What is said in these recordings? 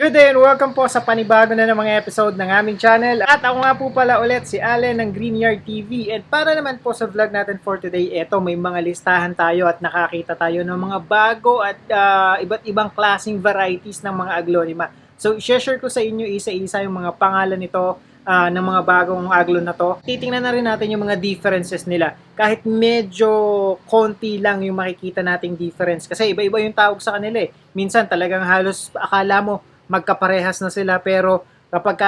Good day and welcome po sa panibago na ng mga episode ng aming channel. At ako nga po pala ulit si Allen ng Greenyard TV. At para naman po sa vlog natin for today, eto may mga listahan tayo at nakakita tayo ng mga bago at iba't ibang klaseng varieties ng mga aglonema. So i-share ko sa inyo isa-isa yung mga pangalan nito ng mga bagong aglon na to. Titingnan na rin natin yung mga differences nila. Kahit medyo konti lang yung makikita nating difference. Kasi iba-iba yung tawag sa kanila eh. Minsan talagang halos akala mo magkaparehas na sila pero kapag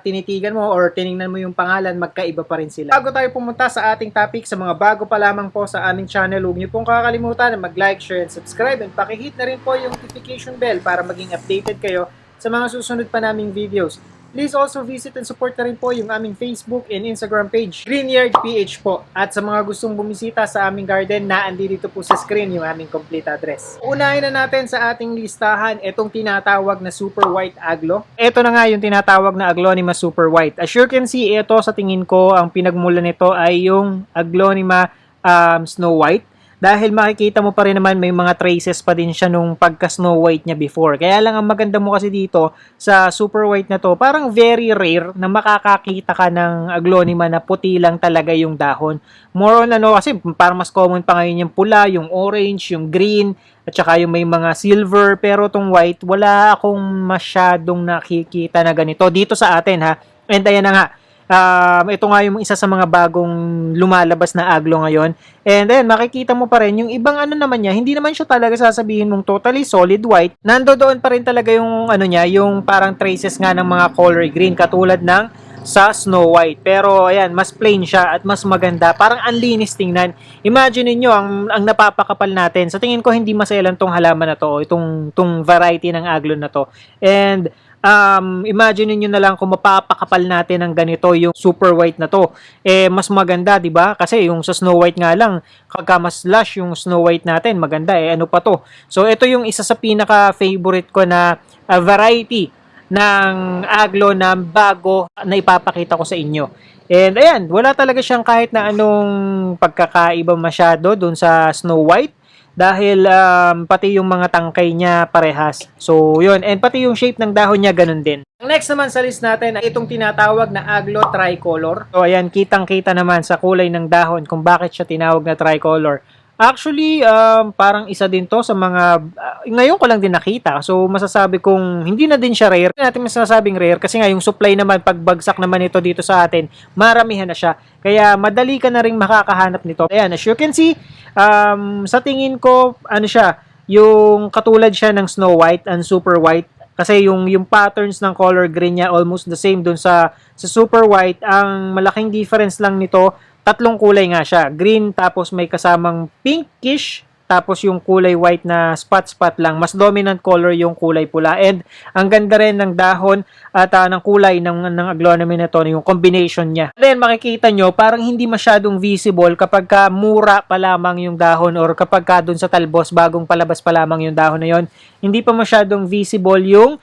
tinitigan mo or tiningnan mo yung pangalan, magkaiba pa rin sila. Bago tayo pumunta sa ating topic, sa mga bago pa lamang po sa aming channel, huwag niyo pong kakalimutan na mag-like, share, and subscribe and pakihit na rin po yung notification bell para maging updated kayo sa mga susunod pa naming videos. Please also visit and support na rin po yung aming Facebook and Instagram page, Greenyard PH po. At sa mga gustong bumisita sa aming garden, naandito po sa screen yung aming complete address. Unahin na natin sa ating listahan itong tinatawag na Super White Aglo. Ito na nga yung tinatawag na Aglonema Super White. As you can see, ito sa tingin ko, ang pinagmulan nito ay yung Aglonema Snow White. Dahil makikita mo pa rin naman may mga traces pa din siya nung pagka Snow White niya before. Kaya lang ang maganda mo kasi dito sa Super White na to, parang very rare na makakakita ka ng aglonema na puti lang talaga yung dahon. More on kasi parang mas common pa ngayon yung pula, yung orange, yung green, at saka yung may mga silver. Pero tong white, wala akong masyadong nakikita na ganito dito sa atin ha. And ayan na nga. Ito nga yung isa sa mga bagong lumalabas na aglo ngayon. And then, makikita mo pa rin yung ibang naman niya, hindi naman siya talaga sasabihin mong totally solid white. Nandoon pa rin talaga yung niya, yung parang traces nga ng mga color green katulad ng sa Snow White. Pero ayan, mas plain siya at mas maganda. Parang ang linis tingnan. Imagine niyo ang napapakapal natin. Sa tingin ko hindi maselan tong halaman na to, itong variety ng aglon na to. And imagine niyo na lang kung mapapakapal natin ng ganito yung super white na to. Mas maganda, 'di ba? Kasi yung sa Snow White nga lang, kapag mas lush yung Snow White natin, maganda ano pa to. So ito yung isa sa pinaka favorite ko na variety ng aglo na bago na ipapakita ko sa inyo. And ayan, wala talaga siyang kahit na anong pagkakaiba masyado dun sa Snow White dahil pati yung mga tangkay niya parehas. So yun, and pati yung shape ng dahon niya ganun din. Ang next naman sa list natin ay itong tinatawag na Aglo Tricolor. So ayan, kitang-kita naman sa kulay ng dahon kung bakit siya tinawag na tricolor. Actually, parang isa din to sa mga, ngayon ko lang din nakita. So, masasabi kong hindi na din siya rare. Hindi natin masasabing rare kasi nga yung supply naman, pagbagsak naman ito dito sa atin, maramihan na siya. Kaya, madali ka na rin makakahanap nito. Ayan, as you can see, sa tingin ko, siya, yung katulad siya ng Snow White and Super White. Kasi yung patterns ng color green niya almost the same dun sa Super White. Ang malaking difference lang nito, tatlong kulay nga siya. Green, tapos may kasamang pinkish, tapos yung kulay white na spot-spot lang. Mas dominant color yung kulay pula. And ang ganda rin ng dahon at ng kulay ng aglonema na to, yung combination niya. Then makikita nyo, parang hindi masyadong visible kapag ka mura pa lamang yung dahon or kapag ka dun sa talbos, bagong palabas pa lamang yung dahon na yon. Hindi pa masyadong visible yung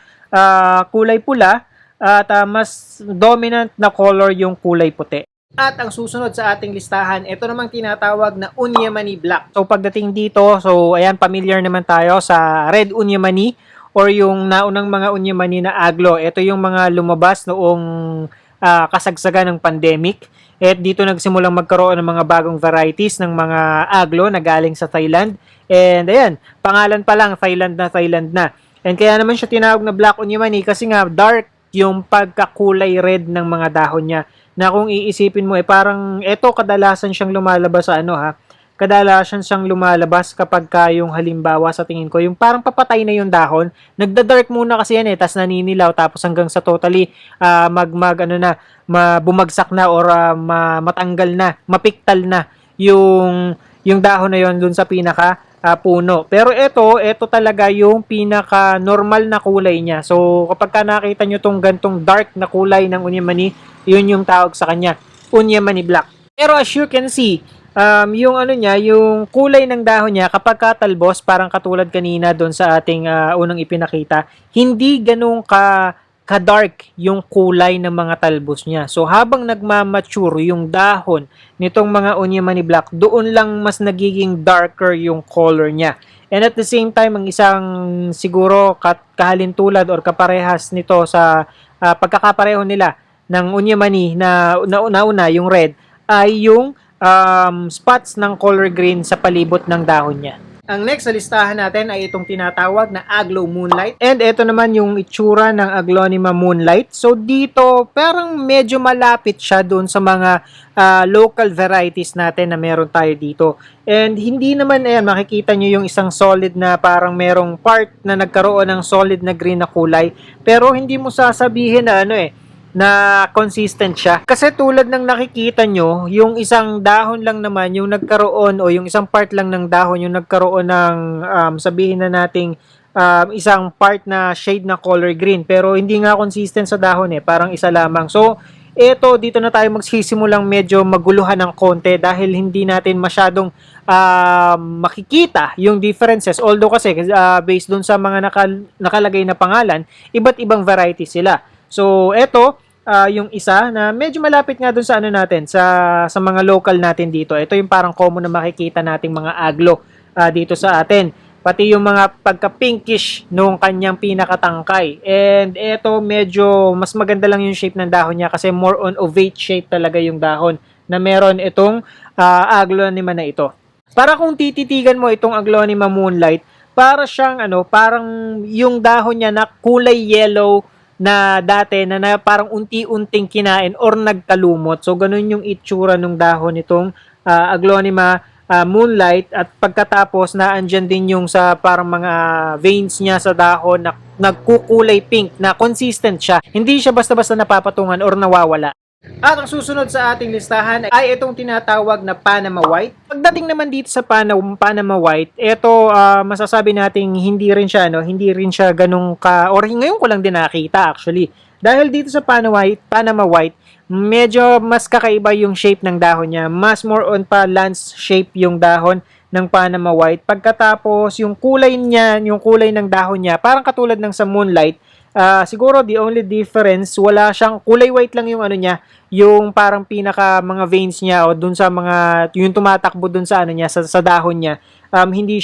kulay pula at mas dominant na color yung kulay puti. At ang susunod sa ating listahan, ito namang tinatawag na Unyamani Black. So pagdating dito, so ayan, familiar naman tayo sa Red Unyamani or yung naunang mga Unyamani na aglo. Ito yung mga lumabas noong kasagsagan ng pandemic. At dito nagsimulang magkaroon ng mga bagong varieties ng mga aglo na galing sa Thailand. And ayan, pangalan pa lang, Thailand na. And kaya naman siya tinawag na Black Unyamani kasi nga dark yung pagkakulay red ng mga dahon niya. Na kung iisipin mo, parang eto kadalasan siyang lumalabas sa kadalasan siyang lumalabas kapag yung halimbawa sa tingin ko, yung parang papatay na yung dahon, nagda-dark muna kasi yan tas naninilaw, tapos hanggang sa totally bumagsak na or matanggal na, mapiktal na yung dahon na yon dun sa pinaka puno. Pero ito talaga yung pinaka normal na kulay niya. So kapag nakita nyo tong gantong dark na kulay ng Unyamani, yun yung tawag sa kanya, Unyamani Black. Pero as you can see, yung niya, yung kulay ng dahon niya kapag katalbos, parang katulad kanina doon sa ating unang ipinakita, hindi ganun ka-dark yung kulay ng mga talbos niya. So habang nagmamature yung dahon nitong mga Unyamani Black, doon lang mas nagiging darker yung color niya. And at the same time, ang isang siguro kahalintulad or kaparehas nito sa pagkakapareho nila ng unyamani na nauna yung red ay yung spots ng color green sa palibot ng dahon niya. Ang next sa listahan natin ay itong tinatawag na Aglo Moonlight. And ito naman yung itsura ng Aglonema Moonlight. So dito, parang medyo malapit siya doon sa mga local varieties natin na meron tayo dito. And hindi naman, makikita nyo yung isang solid na parang merong part na nagkaroon ng solid na green na kulay. Pero hindi mo sasabihin na na consistent siya. Kasi tulad ng nakikita nyo, yung isang dahon lang naman yung nagkaroon o yung isang part lang ng dahon yung nagkaroon ng sabihin na nating isang part na shade na color green. Pero hindi nga consistent sa dahon parang isa lamang. So, dito na tayo magsisimulang medyo maguluhan ng konti dahil hindi natin masyadong makikita yung differences. Although kasi based dun sa mga nakalagay na pangalan, iba't ibang variety sila. So, yung isa na medyo malapit nga dun sa natin, sa mga local natin dito. Ito yung parang common na makikita nating mga aglo dito sa atin. Pati yung mga pagka-pinkish nung kanyang pinakatangkay. And ito medyo mas maganda lang yung shape ng dahon niya kasi more on ovate shape talaga yung dahon na meron itong aglonema na ito. Para kung tititigan mo itong Aglonema Moonlight, para siyang parang yung dahon niya na kulay yellow na dati na parang unti-unting kinain or nagkalumot. So, ganun yung itsura ng dahon nitong Aglonema Moonlight at pagkatapos naandyan din yung sa parang mga veins niya sa dahon na nagkukulay pink na consistent siya. Hindi siya basta-basta napapatungan or nawawala. At ang susunod sa ating listahan ay itong tinatawag na Panama White. Pagdating naman dito sa Panama White, ito masasabi nating hindi rin siya ganung or ngayon ko lang din nakita actually. Dahil dito sa Panama White, medyo mas kakaiba yung shape ng dahon niya. Mas more on pa lance shape yung dahon ng Panama White. Pagkatapos yung kulay niya, yung kulay ng dahon niya, parang katulad ng sa Moonlight. Siguro the only difference, wala siyang kulay white lang yung niya, yung parang pinaka mga veins niya o dun sa mga yung tumatakbo dun sa niya sa dahon niya. Hindi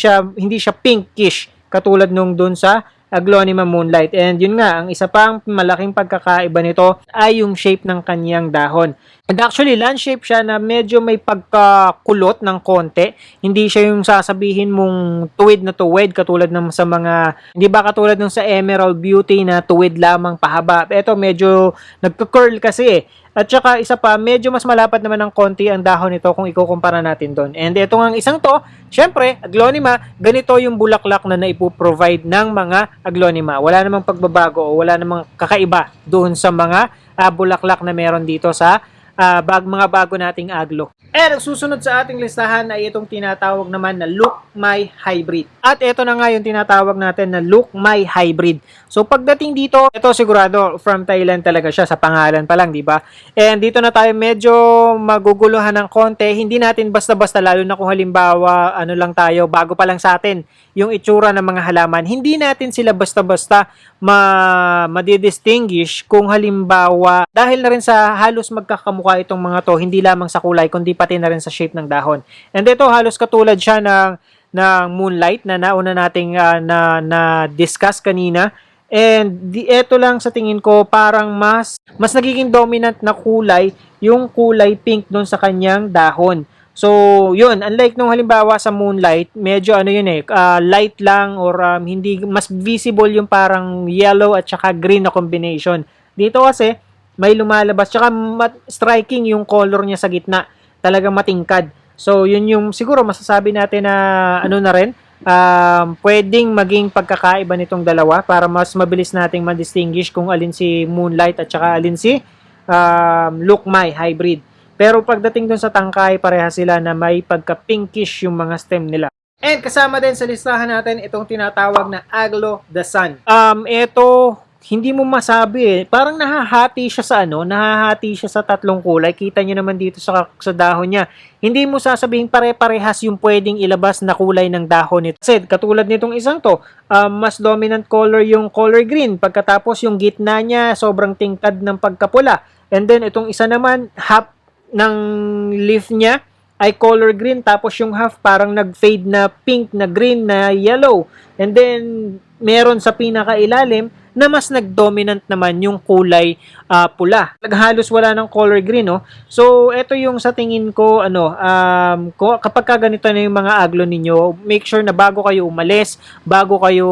siya pinkish katulad nung dun sa Aglonema Moonlight. And yun nga, ang isa pang malaking pagkakaiba nito ay yung shape ng kanyang dahon. And actually, lance shape siya na medyo may pagkakulot ng konti. Hindi siya yung sasabihin mong tuwid na tuwid katulad ng sa mga, hindi ba katulad ng sa Emerald Beauty na tuwid lamang pahaba. Ito medyo nagka-curl kasi At saka isa pa, medyo mas malapad naman ng konti ang dahon nito kung ikukumpara natin doon. And ito nga isang to, syempre, Aglonema, ganito yung bulaklak na naipoprovide ng mga Aglonema. Wala namang pagbabago o wala namang kakaiba doon sa mga bulaklak na meron dito sa mga bago nating aglo. And ang susunod sa ating listahan ay itong tinatawag naman na Look My Hybrid. At ito na nga yung tinatawag natin na Look My Hybrid. So pagdating dito, ito sigurado from Thailand talaga siya sa pangalan pa lang, di ba? And dito na tayo medyo maguguluhan ng konti. Hindi natin basta-basta, lalo na kung halimbawa ano lang tayo, bago pa lang sa atin yung itsura ng mga halaman. Hindi natin sila basta-basta madidistinguish kung halimbawa dahil na rin sa halos magkakamukha itong mga to, hindi lamang sa kulay kundi pati na rin sa shape ng dahon. And ito halos katulad siya ng Moonlight na nauna nating na discuss kanina. And ito lang sa tingin ko parang mas nagiging dominant na kulay yung kulay pink doon sa kanyang dahon. So, yun, unlike nung halimbawa sa Moonlight, medyo light lang or hindi mas visible yung parang yellow at saka green na combination. Dito kasi may lumalabas, tsaka striking yung color niya sa gitna. Talagang matingkad. So, yun yung siguro masasabi natin na na rin, pwedeng maging pagkakaiba nitong dalawa para mas mabilis nating ma-distinguish kung alin si Moonlight at saka alin si Look My Hybrid. Pero pagdating dun sa tangkay, pareha sila na may pagka-pinkish yung mga stem nila. And kasama din sa listahan natin itong tinatawag na Aglo the Sun. Ito hindi mo masabi parang nahahati siya sa tatlong kulay. Kita nyo naman dito sa dahon niya. Hindi mo sasabihin pare-parehas yung pwedeng ilabas na kulay ng dahon nito. Kasi katulad nitong isang to, mas dominant color yung color green. Pagkatapos yung gitna niya, sobrang tingkad ng pagkapula. And then itong isa naman, half ng leaf niya ay color green, tapos yung half parang nag-fade na pink, na green, na yellow. And then, meron sa pinakailalim na mas nag-dominant naman yung kulay pula. Naghalos wala ng color green, no? So, ito yung sa tingin ko, kapag ka ganito na yung mga aglo ninyo, make sure na bago kayo umalis, bago kayo,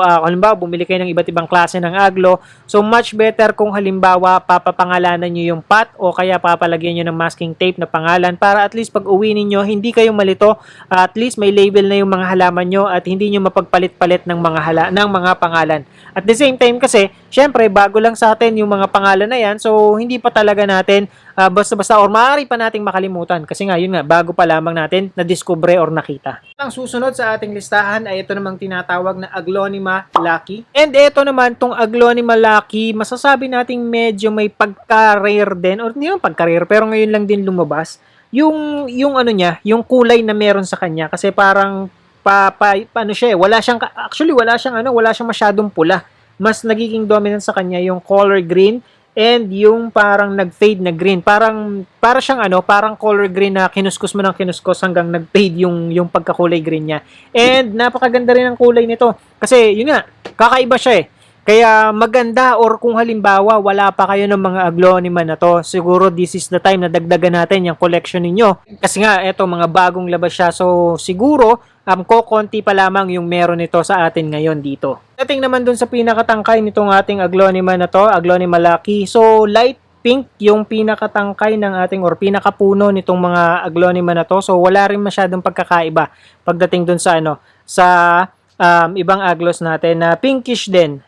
halimbawa, bumili kayo ng iba't ibang klase ng aglo, so much better kung halimbawa, papapangalanan nyo yung pot o kaya papalagyan nyo ng masking tape na pangalan para at least pag uwi ninyo, hindi kayo malito, at least may label na yung mga halaman nyo at hindi nyo mapagpalit-palit ng mga pangalan. At the same time kasi, syempre, bago lang sa atin yung mga pangalan na yan, so hindi pa talaga natin basta-basta or maaari pa nating makalimutan kasi nga, yun nga, bago pa lamang natin na-discover or nakita. Ang susunod sa ating listahan ay ito namang tinatawag na Aglonema Lucky. And ito naman, tong Aglonema Lucky, masasabi nating medyo may pagka-rare din, or hindi naman pagka-rare, pero ngayon lang din lumabas, yung ano niya, yung kulay na meron sa kanya kasi parang paano siya wala siyang masyadong pula. Mas nagiging dominant sa kanya yung color green and yung parang nag-fade na green. Para siyang parang color green na kinuskus mo ng kinuskus hanggang nag-fade yung pagkakulay green niya. And napakaganda rin ang kulay nito kasi yun nga, kakaiba siya eh. Kaya maganda, or kung halimbawa wala pa kayo ng mga aglonema na to, siguro this is the time na dagdagan natin yung collection ninyo. Kasi nga, eto mga bagong labas siya. So siguro, kokonti pa lamang yung meron nito sa atin ngayon dito. Dating naman dun sa pinakatangkay nitong ating aglonema na to, Aglonema Lucky. So light pink yung pinakatangkay ng ating or pinakapuno nitong mga aglonema na to. So wala rin masyadong pagkakaiba pagdating dun sa ibang aglos natin na pinkish din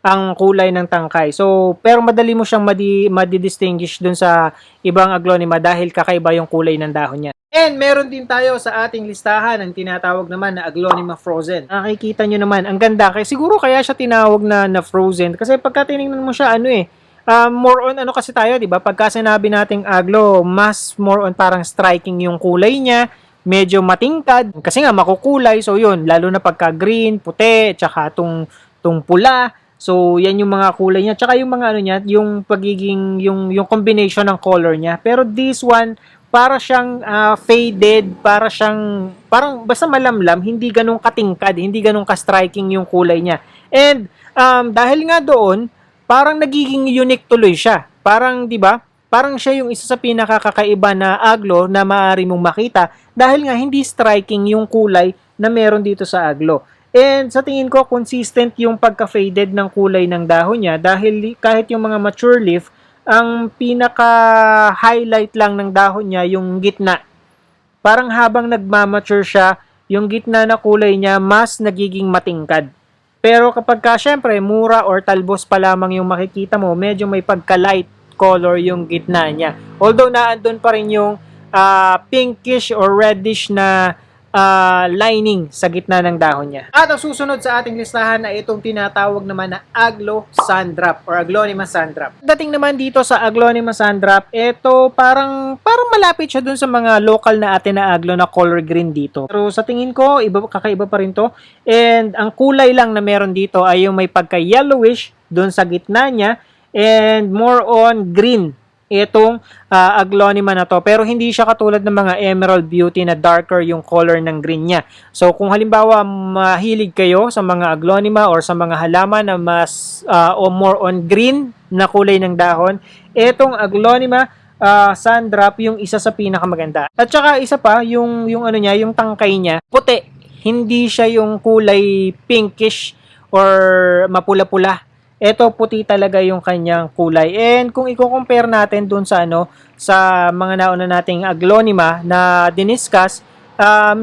ang kulay ng tangkay. So, pero madali mo siyang madi-distinguish dun sa ibang aglonema dahil kakaiba yung kulay ng dahon niya. And meron din tayo sa ating listahan ang tinatawag naman na Aglonema Frozen. Nakikita nyo naman, ang ganda. Siguro kaya siya tinawag na frozen kasi pagka tinignan mo siya, more on kasi tayo, di ba? Pagka sinabi nating aglo, mas more on parang striking yung kulay niya, medyo matingkad kasi nga makukulay. So yun, lalo na pagka green, puti, tsaka tung pula. So, yan yung mga kulay niya. Tsaka yung mga niya, yung pagiging, yung combination ng color niya. Pero this one, para siyang faded, parang basta malamlam, hindi ganun katingkad, hindi ganun ka-striking yung kulay niya. And, dahil nga doon, parang nagiging unique tuloy siya. Parang, di ba? Parang siya yung isa sa pinakakakaiba na aglo na maaari mong makita dahil nga hindi striking yung kulay na meron dito sa aglo. And sa tingin ko, consistent yung pagka-faded ng kulay ng dahon niya dahil kahit yung mga mature leaf, ang pinaka-highlight lang ng dahon niya yung gitna. Parang habang nagmamature siya, yung gitna na kulay niya mas nagiging matingkad. Pero kapag syempre, mura or talbos pa lamang yung makikita mo, medyo may pagka-light color yung gitna niya. Although naandun pa rin yung pinkish or reddish na lining sa gitna ng dahon niya. At ang susunod sa ating listahan ay itong tinatawag naman na Aglo Sandrop or Aglonema Sandrop. Dating naman dito sa Aglonema Sandrop, ito parang malapit siya dun sa mga local na atin na aglo na color green dito. Pero sa tingin ko, kakaiba pa rin to. And ang kulay lang na meron dito ay yung may pagka-yellowish dun sa gitna niya and more on green itong aglonema na to. Pero hindi siya katulad ng mga Emerald Beauty na darker yung color ng green niya. So kung halimbawa mahilig kayo sa mga aglonema or sa mga halaman na mas o more on green na kulay ng dahon, itong Aglonema Sandrop yung isa sa pinakamaganda. At saka isa pa, yung yung tangkay niya, puti. Hindi siya yung kulay pinkish or mapula-pula. Ito puti talaga yung kanyang kulay. And kung i-compare natin dun sa sa mga nauna nating aglonema na diniscuss,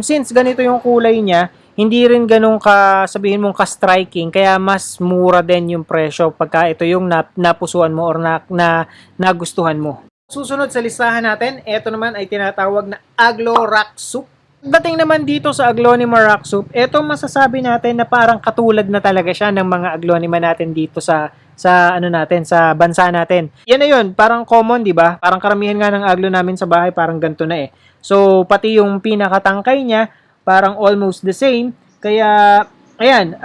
since ganito yung kulay niya, hindi rin ganun sabihin mong ka-striking, kaya mas mura din yung presyo pagka ito yung napusuan mo or nagustuhan mo. Susunod sa listahan natin, ito naman ay tinatawag na Aglo Rock Soup. Dating naman dito sa Aglonema Rock Soup, ito masasabi natin na parang katulad na talaga siya ng mga aglonema natin dito sa bansa natin. Yan na yun, parang common, di ba? Parang karamihan nga ng aglo namin sa bahay, parang ganito na eh. So, pati yung pinakatangkay niya, parang almost the same. Kaya, ayan,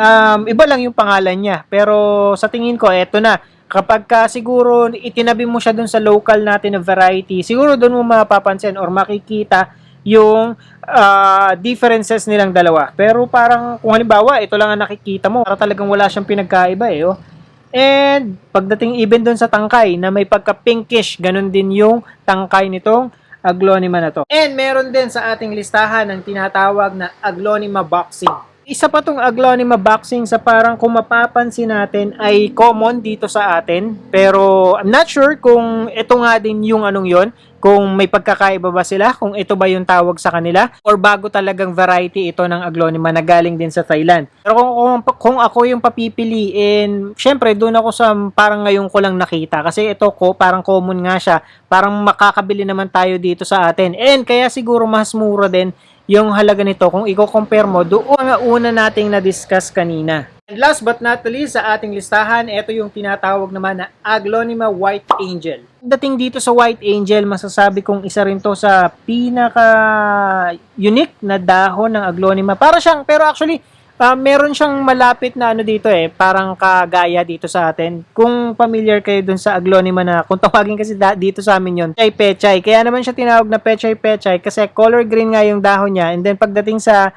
iba lang yung pangalan niya. Pero sa tingin ko, eto na. Kapag siguro itinabi mo siya dun sa local natin na variety, siguro dun mo mapapansin or makikita yung differences nilang dalawa. Pero parang kung halimbawa, ito lang ang nakikita mo, para talagang wala siyang pinagkaiba eh. Oh. And pagdating even doon sa tangkay na may pagka-pinkish, ganun din yung tangkay nitong Aglonema na to. And meron din sa ating listahan ng tinatawag na Aglonema boxing. Isa pa tong Aglonema boxing sa parang kung mapapansin natin ay common dito sa atin. Pero I'm not sure kung ito nga din yung anong yon, kung may pagkakaiba ba sila, kung ito ba yung tawag sa kanila, or bago talagang variety ito ng Aglonema na galing din sa Thailand. Pero kung ako yung papipiliin, syempre doon ako sa parang ngayon ko lang nakita. Kasi ito ko, parang common nga siya. Parang makakabili naman tayo dito sa atin. And kaya siguro mas mura din yung halaga nito kung i-compare mo doon nga una nating na-discuss kanina. And last but not least sa ating listahan, ito yung tinatawag naman na Aglonema White Angel. Dating dito sa White Angel, masasabi kong isa rin to sa pinaka-unique na dahon ng Aglonema. Pero actually, meron siyang malapit na ano dito eh, parang kagaya dito sa atin. Kung familiar kayo dun sa Aglonema na, kung tawagin kasi dito sa amin yun, pechay-pechay. Kaya naman siya tinawag na pechay-pechay kasi color green nga yung dahon niya. And then pagdating sa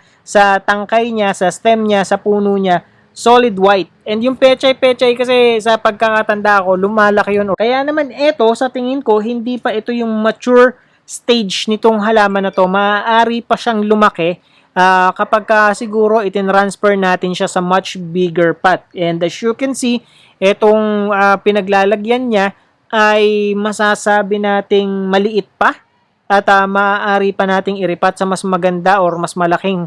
tangkay niya, sa stem niya, sa puno niya, solid white. And yung pechay-pechay kasi sa pagkakatanda ko, lumalaki yun. Kaya naman ito, sa tingin ko, hindi pa ito yung mature stage nitong halaman na to. Maaari pa siyang lumaki kapag siguro itinransfer natin siya sa much bigger pot. And as you can see, itong pinaglalagyan niya ay masasabi nating maliit pa at maaari pa nating iripat sa mas maganda or mas malaking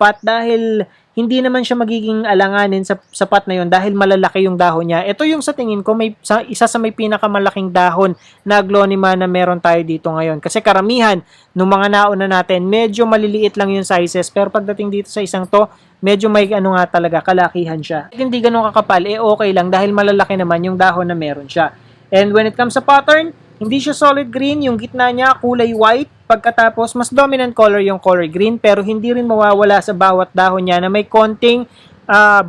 pot dahil hindi naman siya magiging alanganin sa pot na yun dahil malalaki yung dahon niya. Ito yung sa tingin ko isa sa may pinakamalaking dahon na Aglonema na meron tayo dito ngayon. Kasi karamihan ng mga nauna natin, medyo maliliit lang yung sizes. Pero pagdating dito sa isang to, medyo may ano nga talaga, kalakihan siya. At hindi ganun kakapal, okay lang dahil malalaki naman yung dahon na meron siya. And when it comes sa pattern, hindi siya solid green, yung gitna niya kulay white. Pagkatapos, mas dominant color yung color green pero hindi rin mawawala sa bawat dahon niya na may konting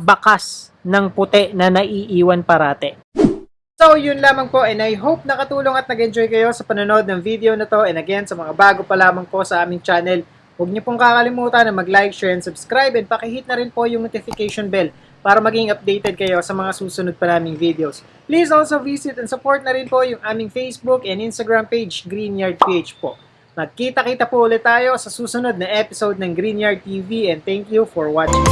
bakas ng puti na naiiwan parate. So, yun lamang po and I hope nakatulong at nag-enjoy kayo sa panonood ng video na to. And again, sa mga bago pa lamang po sa aming channel, huwag niyo pong kakalimutan na mag-like, share, and subscribe and pakihit na rin po yung notification bell para maging updated kayo sa mga susunod pa naming videos. Please also visit and support na rin po yung aming Facebook and Instagram page, Greenyard PH po. Magkita-kita po ulit tayo sa susunod na episode ng Greenyard TV and thank you for watching.